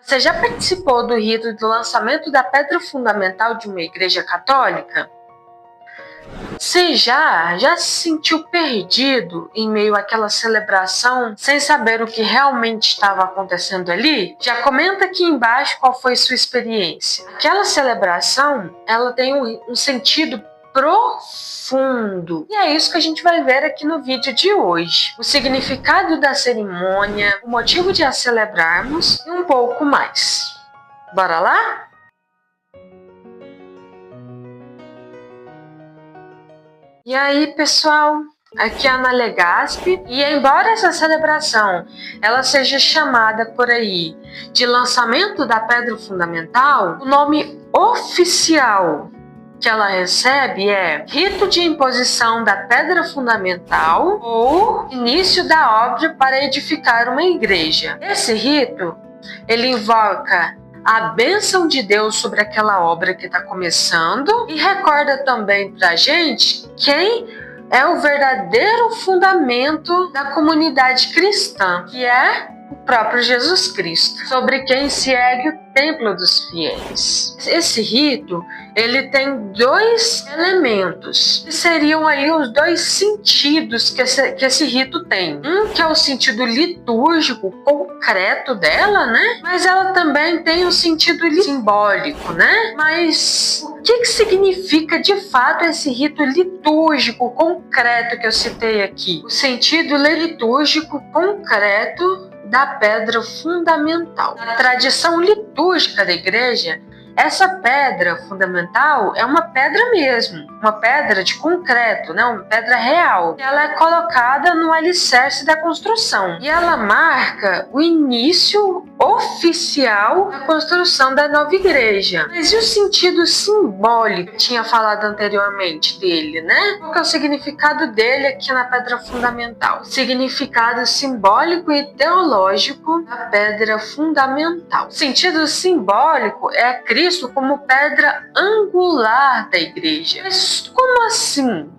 Você já participou do rito do lançamento da pedra fundamental de uma igreja católica? Você já se sentiu perdido em meio àquela celebração, sem saber o que realmente estava acontecendo ali? Já comenta aqui embaixo qual foi sua experiência. Aquela celebração, ela tem um sentido profundo. E é isso que a gente vai ver aqui no vídeo de hoje. O significado da cerimônia, o motivo de a celebrarmos e um pouco mais. Bora lá? E aí, pessoal, aqui é a Ana Legaspi, e embora essa celebração ela seja chamada por aí de lançamento da pedra fundamental, o nome oficial que ela recebe é rito de imposição da pedra fundamental ou início da obra para edificar uma igreja. Esse rito, ele invoca a bênção de Deus sobre aquela obra que está começando e recorda também para a gente quem é o verdadeiro fundamento da comunidade cristã, que é o próprio Jesus Cristo, sobre quem se ergue o templo dos fiéis. Esse rito, ele tem dois elementos, que seriam ali os dois sentidos que esse rito tem. Um que é o sentido litúrgico, concreto dela, né? Mas ela também tem o sentido simbólico, né? Mas o que significa de fato esse rito litúrgico, concreto que eu citei aqui? O sentido litúrgico, concreto da pedra fundamental. Na tradição litúrgica da igreja, essa pedra fundamental é uma pedra mesmo, uma pedra de concreto, né? Uma pedra real. Ela é colocada no alicerce da construção e ela marca o início oficial da construção da nova igreja. Mas e o sentido simbólico que eu tinha falado anteriormente dele, né? Qual que é o significado dele aqui na pedra fundamental? Significado simbólico e teológico da pedra fundamental. O sentido simbólico é Cristo como pedra angular da igreja. Mas como assim?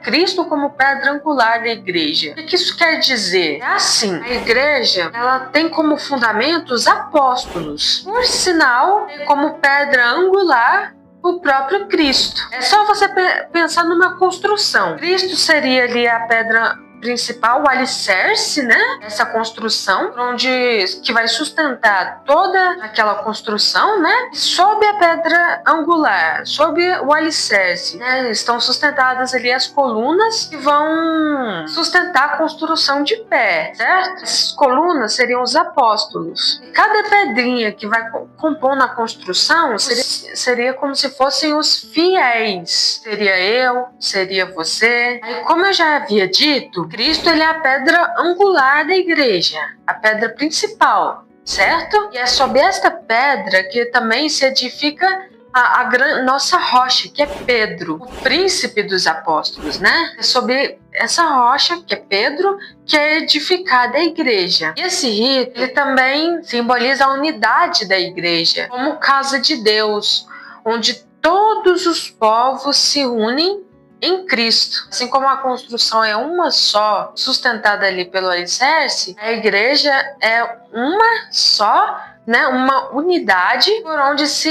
Cristo como pedra angular da igreja. O que isso quer dizer? É assim, a igreja, ela tem como fundamento os apóstolos. Por sinal, tem como pedra angular o próprio Cristo. É só você pensar numa construção. Cristo seria ali a pedra principal, o alicerce, né? Essa construção, onde que vai sustentar toda aquela construção, né? Sob a pedra angular, sob o alicerce, né? Estão sustentadas ali as colunas que vão sustentar a construção de pé, certo? Essas colunas seriam os apóstolos. E cada pedrinha que vai compor na construção seria como se fossem os fiéis. Seria eu, seria você. Aí, como eu já havia dito, Cristo, ele é a pedra angular da igreja, a pedra principal, certo? E é sobre esta pedra que também se edifica a nossa rocha, que é Pedro, o príncipe dos apóstolos, né? É sobre essa rocha, que é Pedro, que é edificada a igreja. E esse rito, ele também simboliza a unidade da igreja, como casa de Deus, onde todos os povos se unem em Cristo. Assim como a construção é uma só, sustentada ali pelo alicerce, a igreja é uma só, né, uma unidade por onde se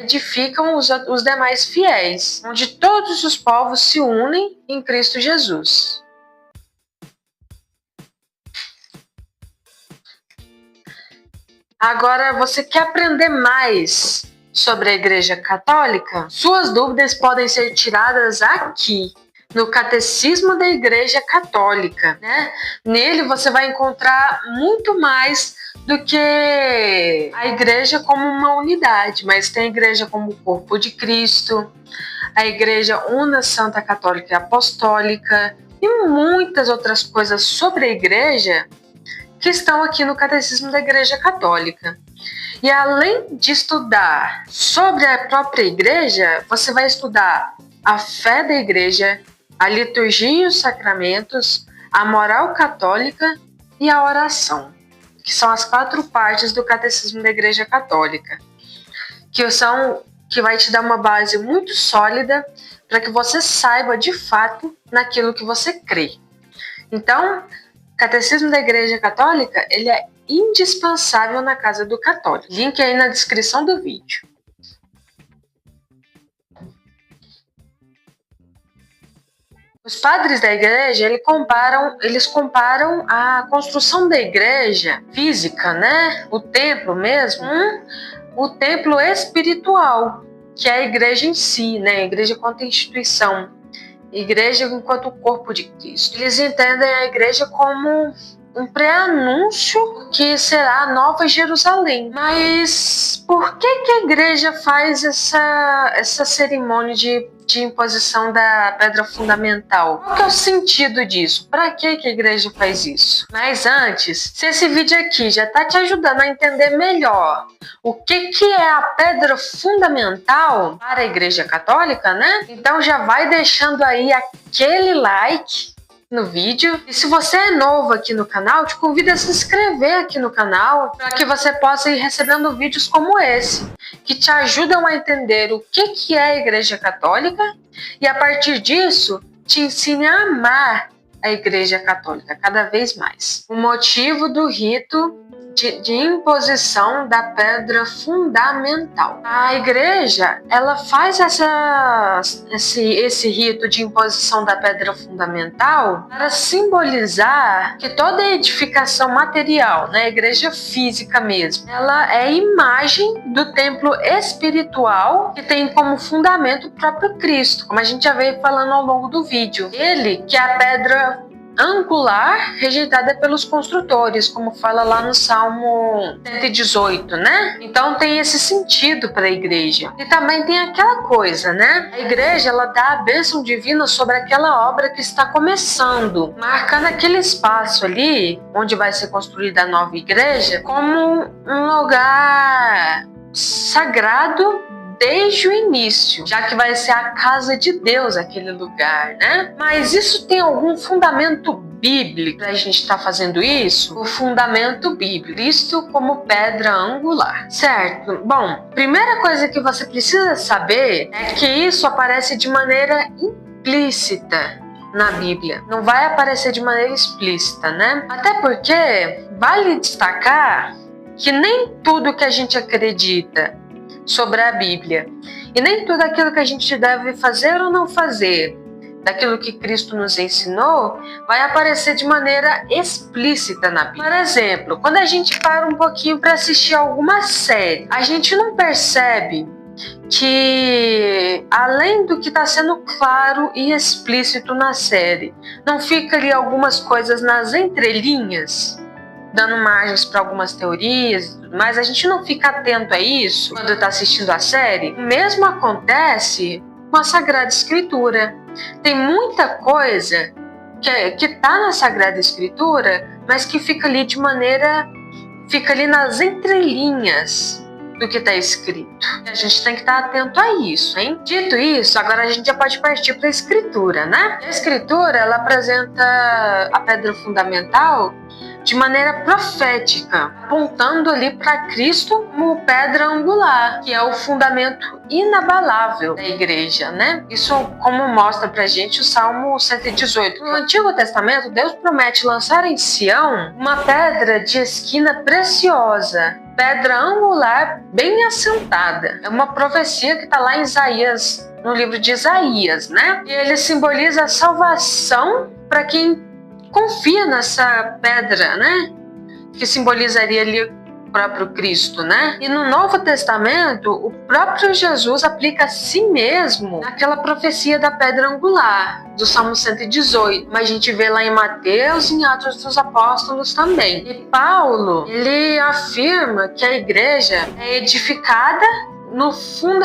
edificam os demais fiéis, onde todos os povos se unem em Cristo Jesus. Agora, você quer aprender mais sobre a Igreja Católica? Suas dúvidas podem ser tiradas aqui, no Catecismo da Igreja Católica, né? Nele você vai encontrar muito mais do que a Igreja como uma unidade, mas tem a Igreja como o corpo de Cristo, a Igreja Una, Santa, Católica e Apostólica e muitas outras coisas sobre a Igreja que estão aqui no Catecismo da Igreja Católica. E além de estudar sobre a própria igreja, você vai estudar a fé da igreja, a liturgia e os sacramentos, a moral católica e a oração, que são as 4 partes do Catecismo da Igreja Católica, que vai te dar uma base muito sólida para que você saiba de fato naquilo que você crê. Então, o Catecismo da Igreja Católica, ele é indispensável na casa do católico. Link aí na descrição do vídeo. Os padres da igreja, eles comparam a construção da igreja física, né? O templo mesmo, o templo espiritual, que é a igreja em si, né? A igreja enquanto instituição, a igreja enquanto o corpo de Cristo. Eles entendem a igreja como um pré-anúncio que será a Nova Jerusalém. Mas por que a igreja faz essa cerimônia de imposição da pedra fundamental? Qual que é o sentido disso? Para que a igreja faz isso? Mas antes, se esse vídeo aqui já está te ajudando a entender melhor o que é a pedra fundamental para a Igreja Católica, né? Então já vai deixando aí aquele like no vídeo. E se você é novo aqui no canal, te convido a se inscrever aqui no canal para que você possa ir recebendo vídeos como esse, que te ajudam a entender o que é a Igreja Católica e a partir disso te ensine a amar a Igreja Católica cada vez mais. O motivo do rito de imposição da pedra fundamental. A igreja, ela faz esse rito de imposição da pedra fundamental para simbolizar que toda edificação material, né, a igreja física mesmo, ela é imagem do templo espiritual que tem como fundamento o próprio Cristo, como a gente já veio falando ao longo do vídeo. Ele que é a pedra angular rejeitada pelos construtores, como fala lá no Salmo 118, né? Então tem esse sentido para a igreja. E também tem aquela coisa, né? A igreja, ela dá a bênção divina sobre aquela obra que está começando, marcando aquele espaço ali, onde vai ser construída a nova igreja, como um lugar sagrado desde o início, já que vai ser a casa de Deus aquele lugar, né? Mas isso tem algum fundamento bíblico para a gente estar fazendo isso? O fundamento bíblico, Cristo como pedra angular, certo? Bom, primeira coisa que você precisa saber é que isso aparece de maneira implícita na Bíblia, não vai aparecer de maneira explícita, né? Até porque vale destacar que nem tudo que a gente acredita sobre a Bíblia e nem tudo aquilo que a gente deve fazer ou não fazer daquilo que Cristo nos ensinou vai aparecer de maneira explícita na Bíblia. Por exemplo, quando a gente para um pouquinho para assistir alguma série, a gente não percebe que, além do que está sendo claro e explícito na série, não fica ali algumas coisas nas entrelinhas, dando margens para algumas teorias, mas a gente não fica atento a isso quando está assistindo a série. O mesmo acontece com a Sagrada Escritura. Tem muita coisa que está na Sagrada Escritura, mas que fica ali fica ali nas entrelinhas do que está escrito. A gente tem que estar atento a isso, hein? Dito isso, agora a gente já pode partir para a Escritura, né? A Escritura, ela apresenta a pedra fundamental de maneira profética, apontando ali para Cristo como pedra angular, que é o fundamento inabalável da igreja, né? Isso como mostra pra gente o Salmo 118. No Antigo Testamento, Deus promete lançar em Sião uma pedra de esquina preciosa, pedra angular bem assentada. É uma profecia que está lá em Isaías, no livro de Isaías, né? E ele simboliza a salvação para quem confia nessa pedra, né? Que simbolizaria ali o próprio Cristo, né? E no Novo Testamento, o próprio Jesus aplica a si mesmo naquela profecia da pedra angular, do Salmo 118. Mas a gente vê lá em Mateus e em Atos dos Apóstolos também. E Paulo, ele afirma que a igreja é edificada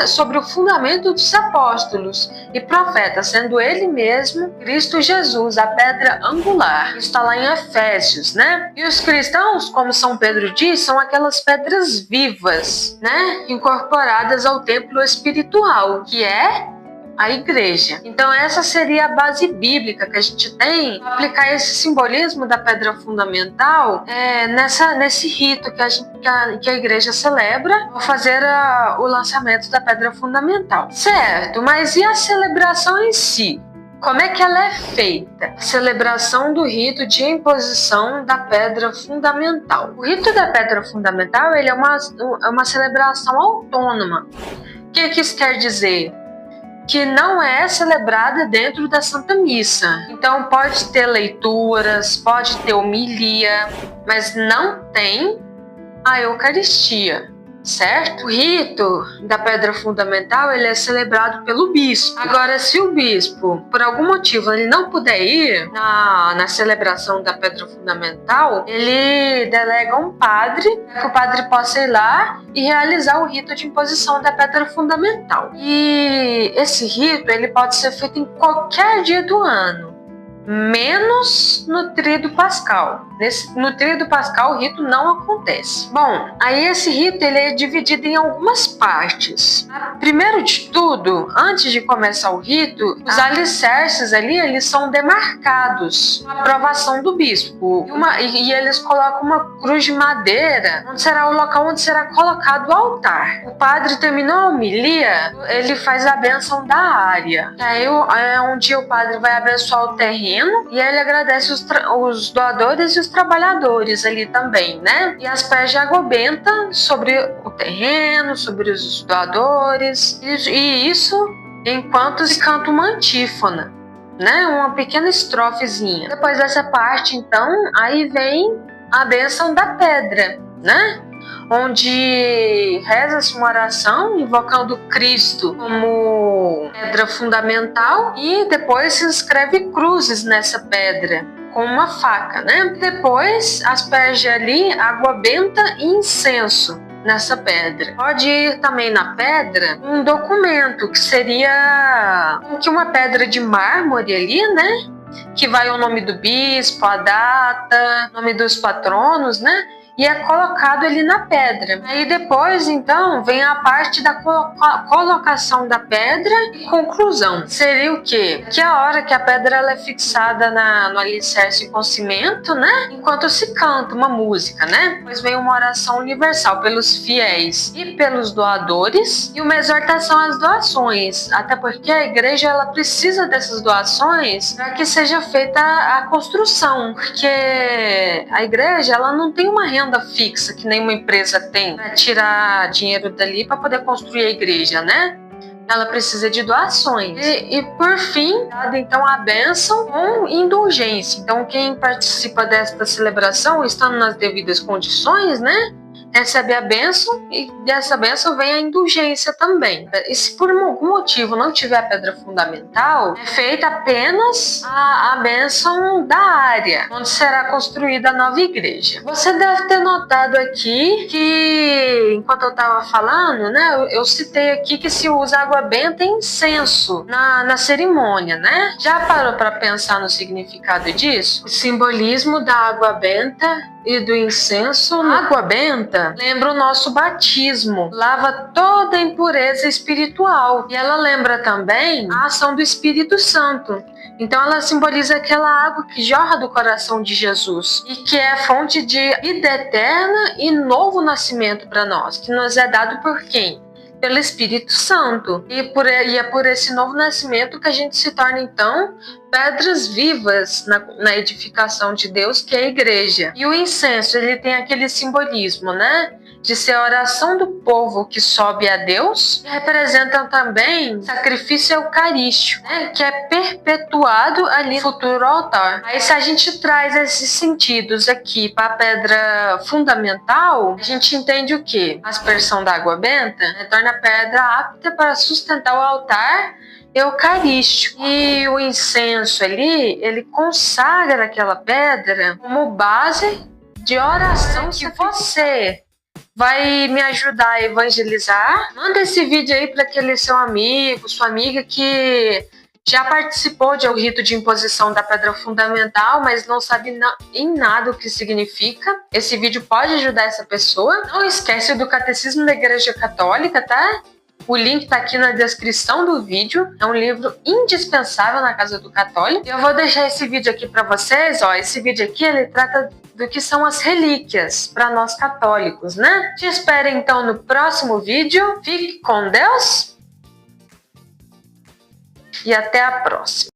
sobre o fundamento dos apóstolos e profetas, sendo ele mesmo Cristo Jesus, a pedra angular. Está lá em Efésios, né? E os cristãos, como São Pedro diz, são aquelas pedras vivas, né? Incorporadas ao templo espiritual, que é a igreja. Então essa seria a base bíblica que a gente tem para aplicar esse simbolismo da pedra fundamental nesse rito que a igreja celebra ao fazer o lançamento da pedra fundamental. Certo, mas e a celebração em si? Como é que ela é feita? A celebração do rito de imposição da pedra fundamental. O rito da pedra fundamental ele é uma celebração autônoma. O que isso quer dizer? Que não é celebrada dentro da Santa Missa. Então pode ter leituras, pode ter homilia, mas não tem a Eucaristia. Certo? O rito da pedra fundamental ele é celebrado pelo bispo. Agora, se o bispo, por algum motivo, ele não puder ir na celebração da pedra fundamental, ele delega um padre para que o padre possa ir lá e realizar o rito de imposição da pedra fundamental. E esse rito ele pode ser feito em qualquer dia do ano, menos no tríduo pascal. No tríduo pascal o rito não acontece. Bom, aí esse rito ele é dividido em algumas partes. Primeiro de tudo, antes de começar o rito, os alicerces ali eles são demarcados com a aprovação do bispo. E eles colocam uma cruz de madeira, onde será o local onde será colocado o altar. O padre terminou a homilia, ele faz a bênção da área. Aí é onde o padre vai abençoar o terreno e ele agradece os doadores e os trabalhadores ali também, né? E asperge água benta sobre o terreno, sobre os doadores, e isso enquanto se canta uma antífona, né? Uma pequena estrofezinha. Depois dessa parte, então, aí vem a bênção da pedra, né? Onde reza-se uma oração invocando Cristo como pedra fundamental e depois se escreve cruzes nessa pedra com uma faca, né? Depois asperge ali água benta e incenso nessa pedra. Pode ir também na pedra um documento que seria uma pedra de mármore ali, né? Que vai o nome do bispo, a data, nome dos patronos, né? E é colocado ali na pedra. Aí depois, então, vem a parte da colocação da pedra e conclusão. Seria o quê? Que a hora que a pedra ela é fixada no alicerce com cimento, né? Enquanto se canta uma música, né? Depois vem uma oração universal pelos fiéis e pelos doadores e uma exortação às doações. Até porque a igreja ela precisa dessas doações para que seja feita a construção. Porque a igreja ela não tem uma renda fixa que nenhuma empresa tem para tirar dinheiro dali para poder construir a igreja, né? Ela precisa de doações. E por fim, dada então a bênção com indulgência. Então quem participa desta celebração, estando nas devidas condições, né? Recebe a bênção e dessa bênção vem a indulgência também. E se por algum motivo não tiver a pedra fundamental, é feita apenas a bênção da área, onde será construída a nova igreja. Você deve ter notado aqui que, enquanto eu estava falando, né, eu citei aqui que se usa água benta e incenso na cerimônia, né? Já parou para pensar no significado disso? O simbolismo da água benta e do incenso. A água benta lembra o nosso batismo, lava toda a impureza espiritual e ela lembra também a ação do Espírito Santo. Então ela simboliza aquela água que jorra do coração de Jesus e que é fonte de vida eterna e novo nascimento para nós, que nos é dado por quem? Pelo Espírito Santo. E é por esse novo nascimento que a gente se torna, então, pedras vivas na edificação de Deus, que é a igreja. E o incenso, ele tem aquele simbolismo, né? De ser a oração do povo que sobe a Deus, e representam também sacrifício eucarístico, né? Que é perpetuado ali no futuro altar. Aí se a gente traz esses sentidos aqui para a pedra fundamental, a gente entende o quê? A aspersão da água benta, né, torna a pedra apta para sustentar o altar eucarístico. E o incenso ali, ele consagra aquela pedra como base de oração que você vai me ajudar a evangelizar. Manda esse vídeo aí para aquele seu amigo, sua amiga que já participou de um rito de imposição da pedra fundamental, mas não sabe em nada o que significa. Esse vídeo pode ajudar essa pessoa. Não esquece do Catecismo da Igreja Católica, tá? O link está aqui na descrição do vídeo. É um livro indispensável na Casa do Católico. Eu vou deixar esse vídeo aqui para vocês. Ó, esse vídeo aqui ele trata do que são as relíquias para nós católicos, né? Te espero então no próximo vídeo. Fique com Deus e até a próxima.